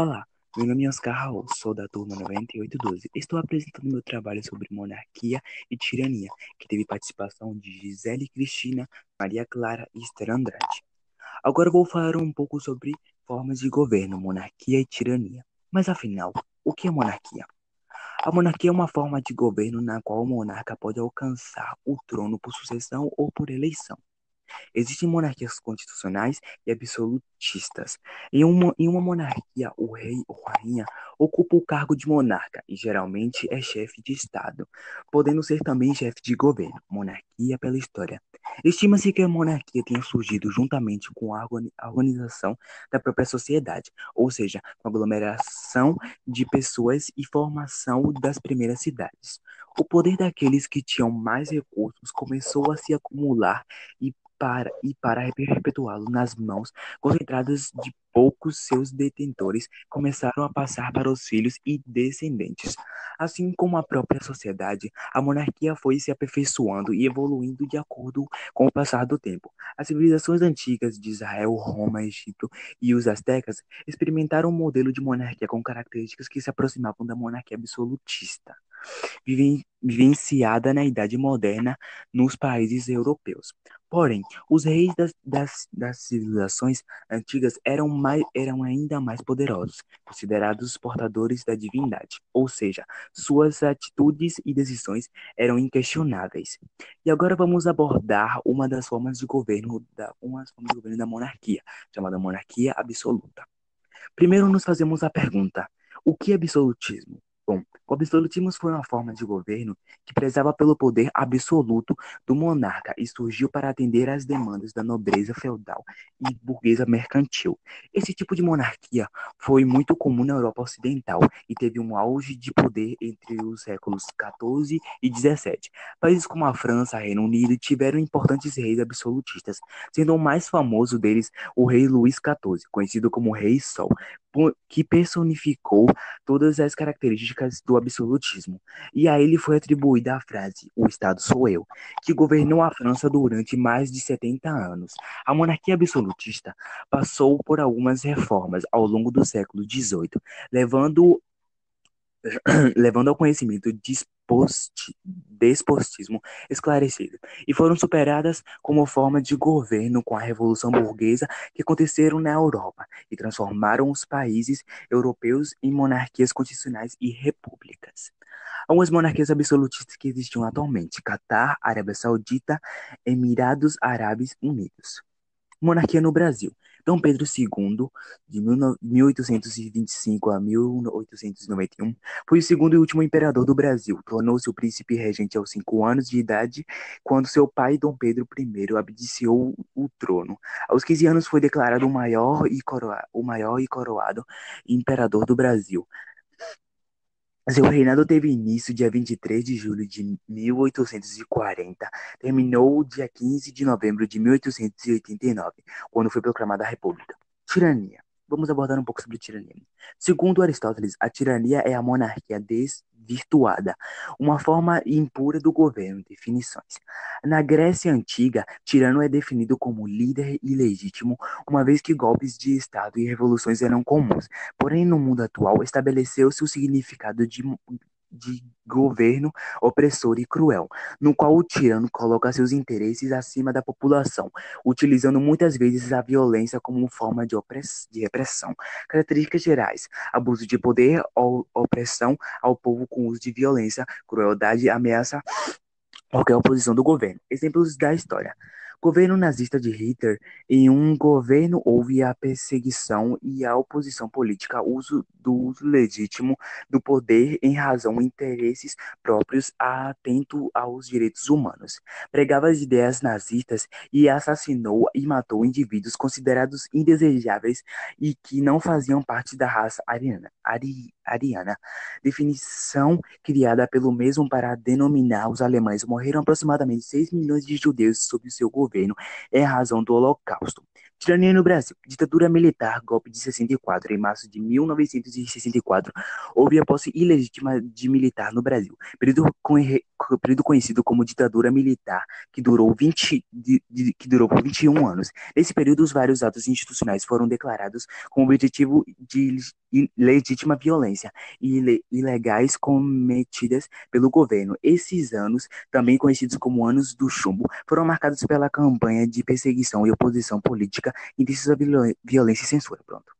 Olá, meu nome é Oscar Raul, sou da turma 9812. Estou apresentando meu trabalho sobre monarquia e tirania, que teve participação de Gisele Cristina, Maria Clara e Esther Andrade. Agora vou falar um pouco sobre formas de governo, monarquia e tirania. Mas afinal, o que é monarquia? A monarquia é uma forma de governo na qual o monarca pode alcançar o trono por sucessão ou por eleição. Existem monarquias constitucionais e absolutistas. Em uma monarquia, o rei ou rainha ocupa o cargo de monarca e geralmente é chefe de Estado, podendo ser também chefe de governo. Monarquia pela história. Estima-se que a monarquia tenha surgido juntamente com a organização da própria sociedade, ou seja, com a aglomeração de pessoas e formação das primeiras cidades. O poder daqueles que tinham mais recursos começou a se acumular e para perpetuá-lo nas mãos concentradas de poucos seus detentores, começaram a passar para os filhos e descendentes. Assim como a própria sociedade, a monarquia foi se aperfeiçoando e evoluindo de acordo com o passar do tempo. As civilizações antigas de Israel, Roma, Egito e os astecas experimentaram um modelo de monarquia com características que se aproximavam da monarquia absolutista vivenciada na Idade Moderna nos países europeus. Porém, os reis das civilizações antigas eram ainda mais poderosos, considerados portadores da divindade, ou seja, suas atitudes e decisões eram inquestionáveis. E agora vamos abordar uma das formas de governo da monarquia, chamada monarquia absoluta. Primeiro nos fazemos a pergunta: o que é absolutismo? Bom, o absolutismo foi uma forma de governo que prezava pelo poder absoluto do monarca e surgiu para atender às demandas da nobreza feudal e burguesa mercantil. Esse tipo de monarquia foi muito comum na Europa Ocidental e teve um auge de poder entre os séculos XIV e XVII. Países como a França e Reino Unido tiveram importantes reis absolutistas, sendo o mais famoso deles o rei Luís XIV, conhecido como Rei Sol, que personificou todas as características do absolutismo. E a ele foi atribuída a frase: "O Estado sou eu", que governou a França durante mais de 70 anos. A monarquia absolutista passou por algumas reformas ao longo do século XVIII, levando levando ao conhecimento despotismo esclarecido, e foram superadas como forma de governo com a Revolução Burguesa que aconteceram na Europa e transformaram os países europeus em monarquias constitucionais e repúblicas. Algumas monarquias absolutistas que existiam atualmente: Catar, Arábia Saudita, Emirados Árabes Unidos. Monarquia no Brasil. Dom Pedro II, de 1825 a 1891, foi o segundo e último imperador do Brasil. Tornou-se o príncipe regente aos 5 anos de idade, quando seu pai, Dom Pedro I, abdicou o trono. Aos 15 anos foi declarado o maior e coroado imperador do Brasil. Seu reinado teve início dia 23 de julho de 1840, terminou dia 15 de novembro de 1889, quando foi proclamada a República. Tirania. Vamos abordar um pouco sobre tirania. Segundo Aristóteles, a tirania é a monarquia desvirtuada, uma forma impura do governo. Definições. Na Grécia Antiga, tirano é definido como líder ilegítimo, uma vez que golpes de Estado e revoluções eram comuns. Porém, no mundo atual, estabeleceu-se o significado de governo opressor e cruel, no qual o tirano coloca seus interesses acima da população, utilizando muitas vezes a violência como forma de repressão. Características gerais: abuso de poder ou opressão ao povo com uso de violência, crueldade, ameaça qualquer oposição do governo. Exemplos da história. Governo nazista de Hitler. Em um governo houve a perseguição e a oposição política ao uso legítimo do poder em razão de interesses próprios atento aos direitos humanos. Pregava as ideias nazistas e assassinou e matou indivíduos considerados indesejáveis e que não faziam parte da raça ariana. Definição criada pelo mesmo para denominar os alemães. Morreram aproximadamente 6 milhões de judeus sob o seu governo em razão do Holocausto. Tirania no Brasil. Ditadura militar, golpe de 64. Em março de 1964, houve a posse ilegítima de militar no Brasil. Período conhecido como ditadura militar, que durou por 21 anos. Nesse período, os vários atos institucionais foram declarados com o objetivo de legítima violência ilegais cometidas pelo governo. Esses anos, também conhecidos como Anos do Chumbo, foram marcados pela campanha de perseguição e oposição política, intensa violência e censura. Pronto.